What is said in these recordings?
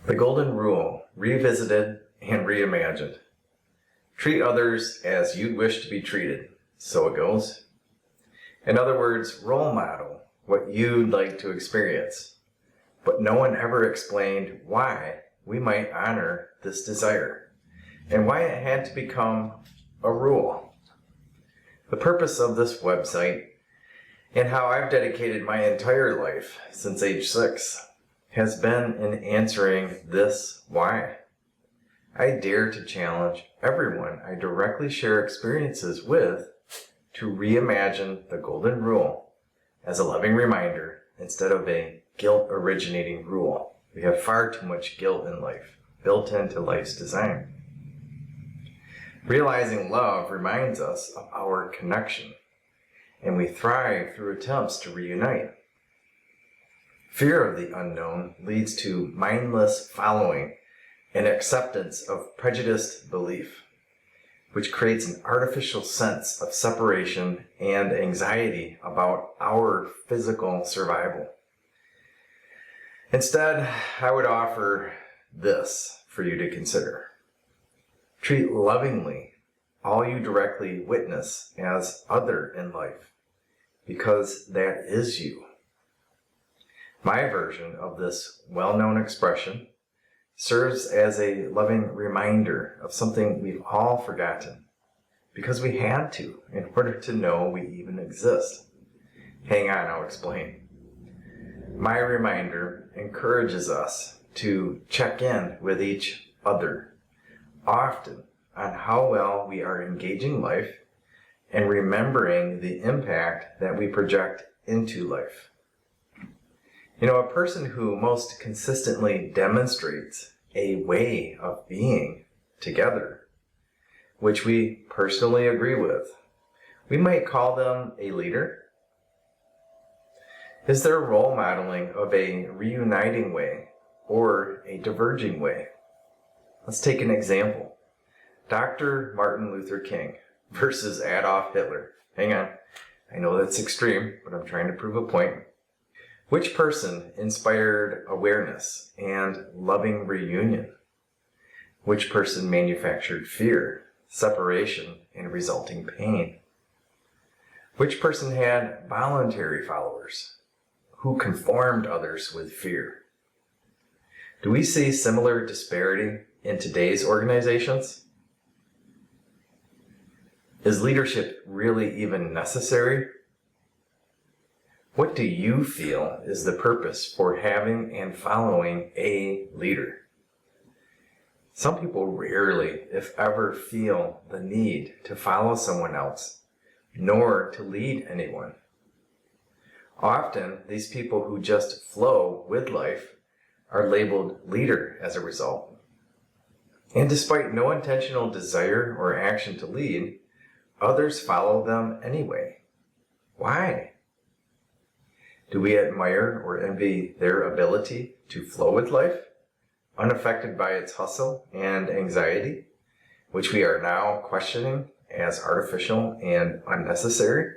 The Golden Rule, revisited and reimagined. Treat others as you'd wish to be treated. So it goes. In other words, role model what you'd like to experience. But no one ever explained why we might honor this desire and why it had to become a rule. The purpose of this website and how I've dedicated my entire life since age 6 has been in answering this why. I dare to challenge everyone I directly share experiences with to reimagine the Golden Rule as a loving reminder instead of a guilt-originating rule. We have far too much guilt in life, built into life's design. Realizing love reminds us of our connection, and we thrive through attempts to reunite. Fear of the unknown leads to mindless following and acceptance of prejudiced belief, which creates an artificial sense of separation and anxiety about our physical survival. Instead, I would offer this for you to consider. Treat lovingly all you directly witness as other in life, because that is you. My version of this well-known expression serves as a loving reminder of something we've all forgotten, because we had to in order to know we even exist. Hang on, I'll explain. My reminder encourages us to check in with each other often on how well we are engaging life and remembering the impact that we project into life. You know, a person who most consistently demonstrates a way of being together, which we personally agree with, we might call them a leader. Is their role modeling of a reuniting way or a diverging way? Let's take an example. Dr. Martin Luther King versus Adolf Hitler. Hang on. I know that's extreme, but I'm trying to prove a point. Which person inspired awareness and loving reunion? Which person manufactured fear, separation, and resulting pain? Which person had voluntary followers who conformed others with fear? Do we see similar disparity in today's organizations? Is leadership really even necessary? What do you feel is the purpose for having and following a leader? Some people rarely, if ever, feel the need to follow someone else, nor to lead anyone. Often, these people who just flow with life are labeled leader as a result. And despite no intentional desire or action to lead, others follow them anyway. Why? Do we admire or envy their ability to flow with life, unaffected by its hustle and anxiety, which we are now questioning as artificial and unnecessary?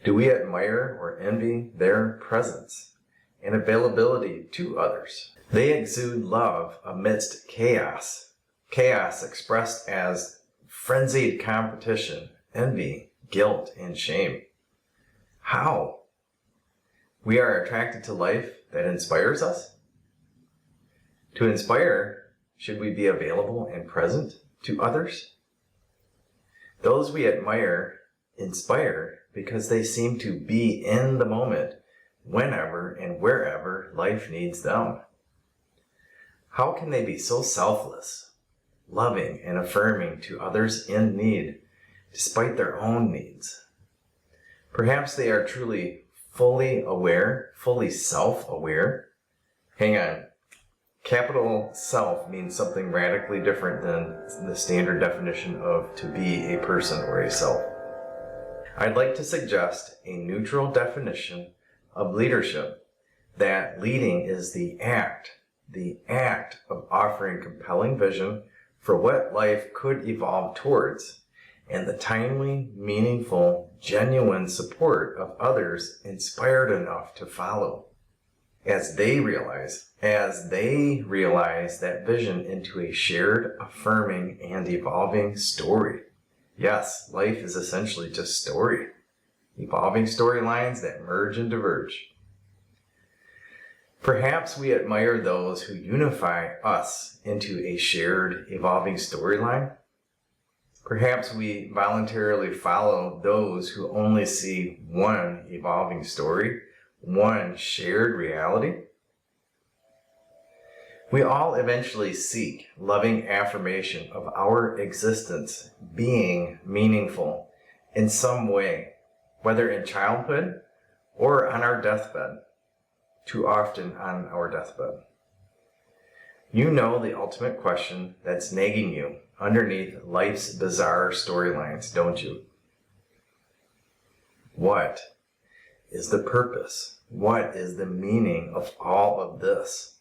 Do we admire or envy their presence and availability to others? They exude love amidst chaos, chaos expressed as frenzied competition, envy, guilt, and shame. How? We are attracted to life that inspires us? To inspire, should we be available and present to others? Those we admire inspire because they seem to be in the moment whenever and wherever life needs them. How can they be so selfless, loving, and affirming to others in need, despite their own needs? Perhaps they are truly fully aware, fully self-aware. Hang on. Capital self means something radically different than the standard definition of to be a person or a self. I'd like to suggest a neutral definition of leadership, that leading is the act of offering compelling vision for what life could evolve towards, and the timely, meaningful, genuine support of others inspired enough to follow. as they realize that vision into a shared, affirming, and evolving story. Yes, life is essentially just story. Evolving storylines that merge and diverge. Perhaps we admire those who unify us into a shared, evolving storyline. Perhaps we voluntarily follow those who only see one evolving story, one shared reality. We all eventually seek loving affirmation of our existence being meaningful in some way, whether in childhood or on our deathbed, too often on our deathbed. You know the ultimate question that's nagging you underneath life's bizarre storylines, don't you? What is the purpose? What is the meaning of all of this?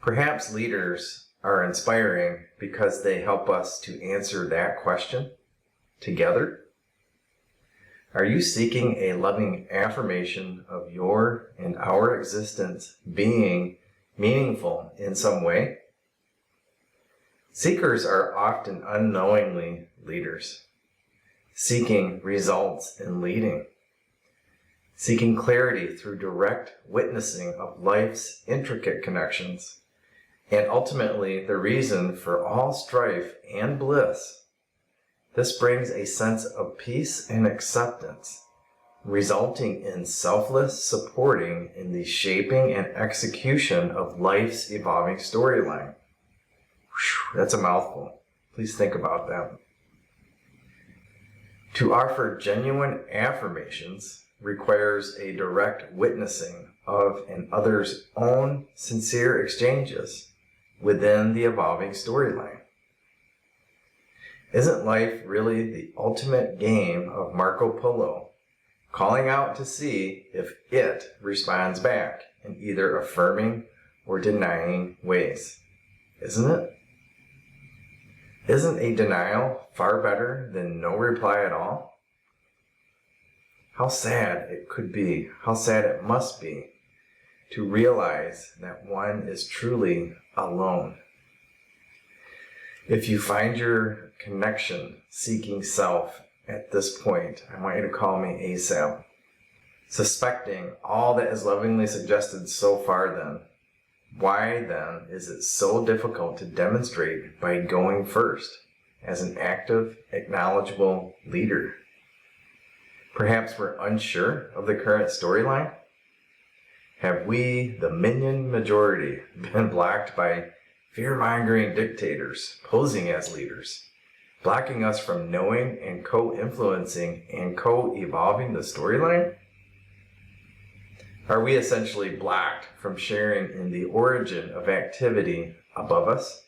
Perhaps leaders are inspiring because they help us to answer that question together. Are you seeking a loving affirmation of your and our existence being meaningful in some way? Seekers are often unknowingly leaders, seeking results in leading, seeking clarity through direct witnessing of life's intricate connections, and ultimately the reason for all strife and bliss. This brings a sense of peace and acceptance, resulting in selfless supporting in the shaping and execution of life's evolving storyline. That's a mouthful. Please think about that. To offer genuine affirmations requires a direct witnessing of an other's own sincere exchanges within the evolving storyline. Isn't life really the ultimate game of Marco Polo, calling out to see if it responds back in either affirming or denying ways? Isn't it? Isn't a denial far better than no reply at all? How sad it could be, how sad it must be, to realize that one is truly alone. If you find your connection seeking self at this point, I want you to call me ASAP. Suspecting all that is lovingly suggested so far then, why then is it so difficult to demonstrate by going first as an active, acknowledgeable leader? Perhaps we're unsure of the current storyline? Have we, the minion majority, been blocked by fear-mongering dictators posing as leaders, blocking us from knowing and co-influencing and co-evolving the storyline? Are we essentially blocked from sharing in the origin of activity above us?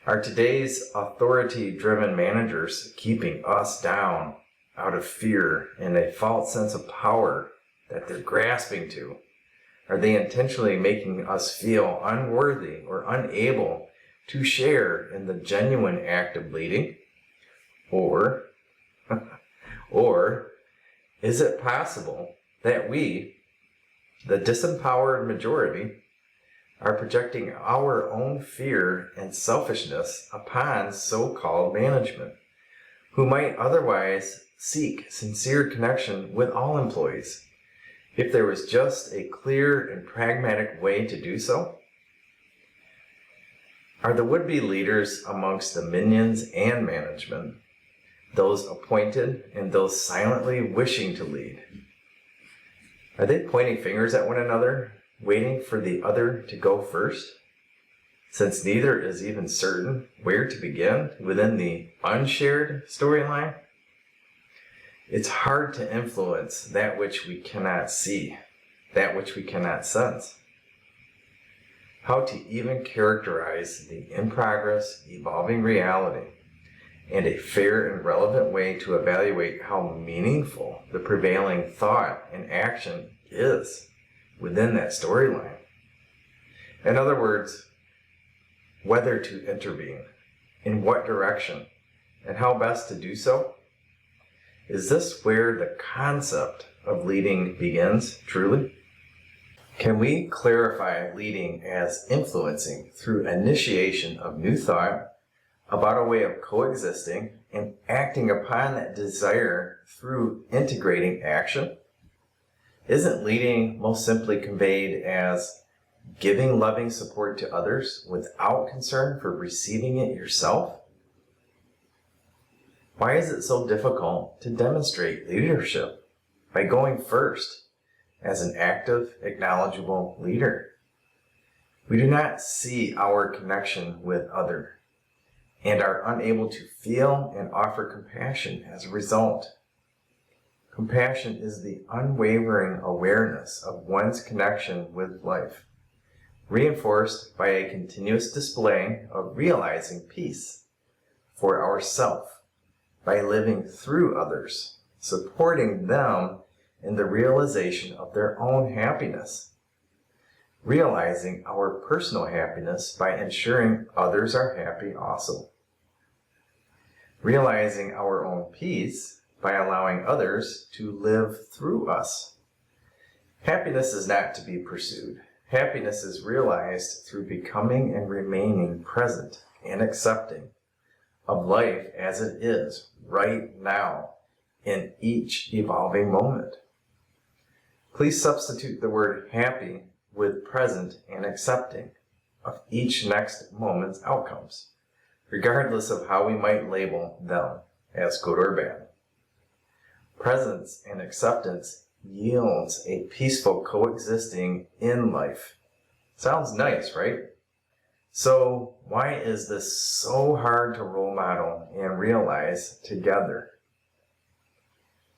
Are today's authority-driven managers keeping us down out of fear and a false sense of power that they're grasping to? Are they intentionally making us feel unworthy or unable to share in the genuine act of leading? Or is it possible that we, the disempowered majority, are projecting our own fear and selfishness upon so-called management, who might otherwise seek sincere connection with all employees, if there was just a clear and pragmatic way to do so? Are the would-be leaders amongst the minions and management, those appointed and those silently wishing to lead, are they pointing fingers at one another, waiting for the other to go first, since neither is even certain where to begin within the unshared storyline? It's hard to influence that which we cannot see, that which we cannot sense. How to even characterize the in-progress, evolving reality, and a fair and relevant way to evaluate how meaningful the prevailing thought and action is within that storyline. In other words, whether to intervene, in what direction, and how best to do so. Is this where the concept of leading begins, truly? Can we clarify leading as influencing through initiation of new thought about a way of coexisting and acting upon that desire through integrating action? Isn't leading most simply conveyed as giving loving support to others without concern for receiving it yourself? Why is it so difficult to demonstrate leadership by going first as an active, acknowledgeable leader? We do not see our connection with others and are unable to feel and offer compassion as a result. Compassion is the unwavering awareness of one's connection with life, reinforced by a continuous display of realizing peace for ourself by living through others, supporting them in the realization of their own happiness, realizing our personal happiness by ensuring others are happy also, realizing our own peace by allowing others to live through us. Happiness is not to be pursued. Happiness is realized through becoming and remaining present and accepting of life as it is right now in each evolving moment. Please substitute the word happy with present and accepting of each next moment's outcomes, regardless of how we might label them as good or bad. Presence and acceptance yields a peaceful coexisting in life. Sounds nice, right? So why is this so hard to role model and realize together?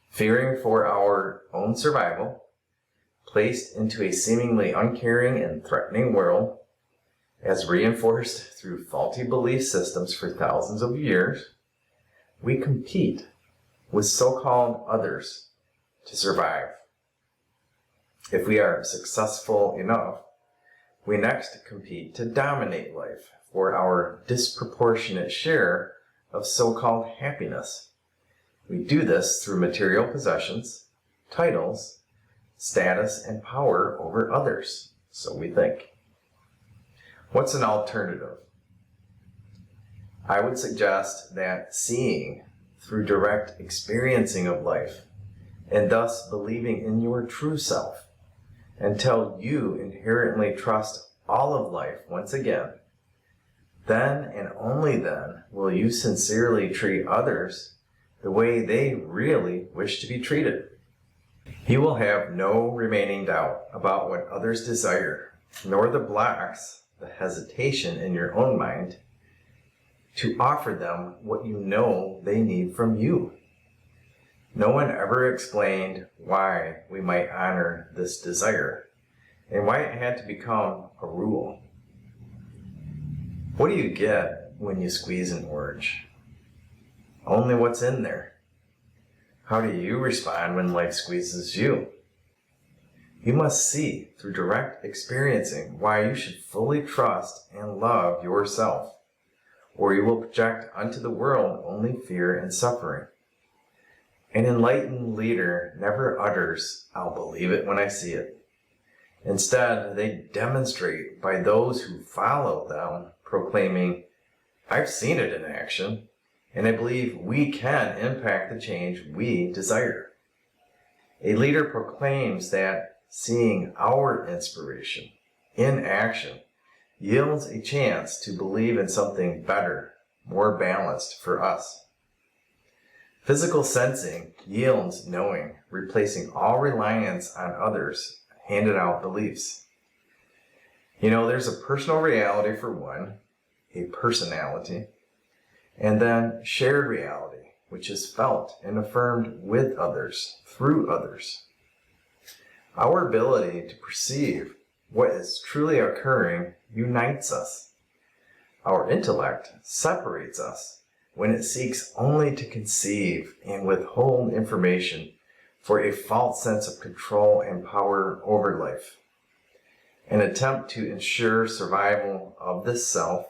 Fearing for our own survival, placed into a seemingly uncaring and threatening world, as reinforced through faulty belief systems for thousands of years, we compete with so-called others to survive. If we are successful enough, we next compete to dominate life for our disproportionate share of so-called happiness. We do this through material possessions, titles, status, and power over others, so we think. What's an alternative? I would suggest that seeing through direct experiencing of life, and thus believing in your true self, until you inherently trust all of life once again, then and only then will you sincerely treat others the way they really wish to be treated. You will have no remaining doubt about what others desire, nor the blocks, the hesitation in your own mind, to offer them what you know they need from you. No one ever explained why we might honor this desire and why it had to become a rule. What do you get when you squeeze an orange? Only what's in there. How do you respond when life squeezes you? You must see through direct experiencing why you should fully trust and love yourself, or you will project unto the world only fear and suffering. An enlightened leader never utters, "I'll believe it when I see it." Instead, they demonstrate by those who follow them, proclaiming, "I've seen it in action, and I believe we can impact the change we desire." A leader proclaims that seeing our inspiration in action yields a chance to believe in something better, more balanced for us. Physical sensing yields knowing, replacing all reliance on others' handed out beliefs. You know, there's a personal reality for one, a personality, and then shared reality, which is felt and affirmed with others, through others. Our ability to perceive what is truly occurring unites us. Our intellect separates us when it seeks only to conceive and withhold information for a false sense of control and power over life, an attempt to ensure survival of this self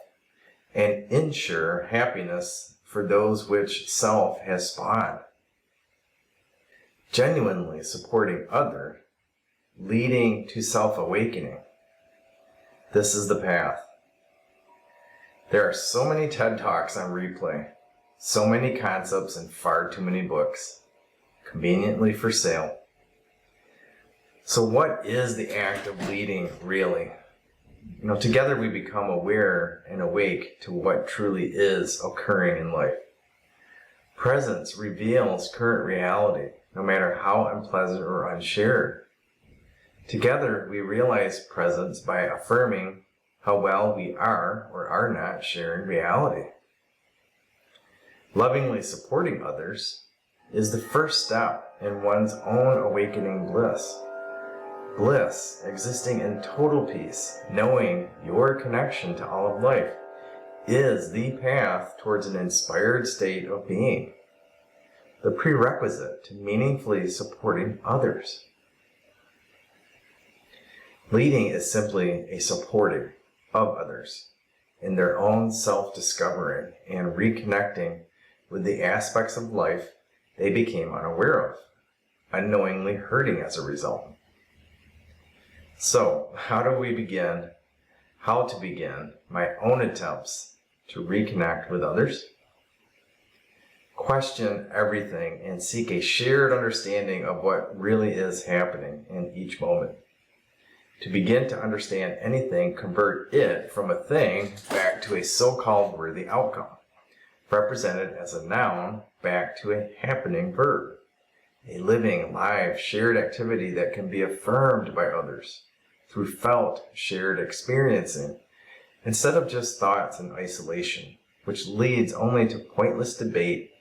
and ensure happiness for those which self has spawned. Genuinely supporting other leading to self-awakening. This is the path. There are so many TED Talks on replay, so many concepts and far too many books, conveniently for sale. So what is the act of leading really? Together we become aware and awake to what truly is occurring in life. Presence reveals current reality, no matter how unpleasant or unshared. Together we realize presence by affirming how well we are or are not sharing reality. Lovingly supporting others is the first step in one's own awakening bliss. Bliss, existing in total peace, knowing your connection to all of life, is the path towards an inspired state of being, the prerequisite to meaningfully supporting others. Leading is simply a supporting of others in their own self-discovery and reconnecting with the aspects of life they became unaware of, unknowingly hurting as a result. So, how to begin my own attempts to reconnect with others? Question everything and seek a shared understanding of what really is happening in each moment. To begin to understand anything, convert it from a thing back to a so-called worthy outcome, represented as a noun back to a happening verb. A living, live, shared activity that can be affirmed by others through felt, shared experiencing, instead of just thoughts in isolation, which leads only to pointless debate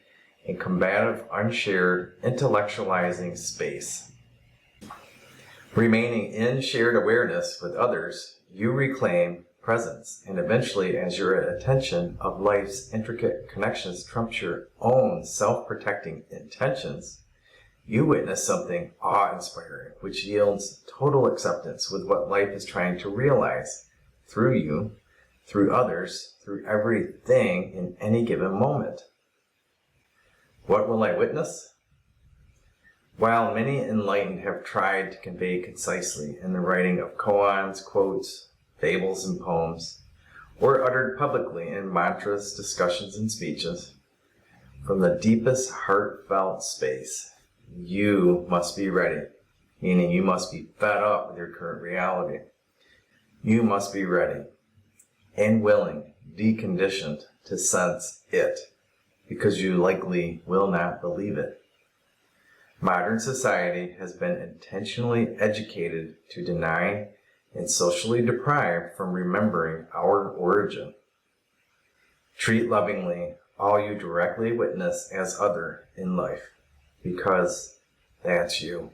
and combative, unshared, intellectualizing space. Remaining in shared awareness with others, you reclaim presence, and eventually, as your attention of life's intricate connections trumps your own self-protecting intentions, you witness something awe-inspiring, which yields total acceptance with what life is trying to realize through you, through others, through everything in any given moment. What will I witness? While many enlightened have tried to convey concisely in the writing of koans, quotes, fables, and poems, or uttered publicly in mantras, discussions, and speeches, from the deepest heartfelt space, you must be ready, meaning you must be fed up with your current reality. You must be ready and willing, deconditioned to sense it, because you likely will not believe it. Modern society has been intentionally educated to deny and socially deprive from remembering our origin. Treat lovingly all you directly witness as other in life, because that's you.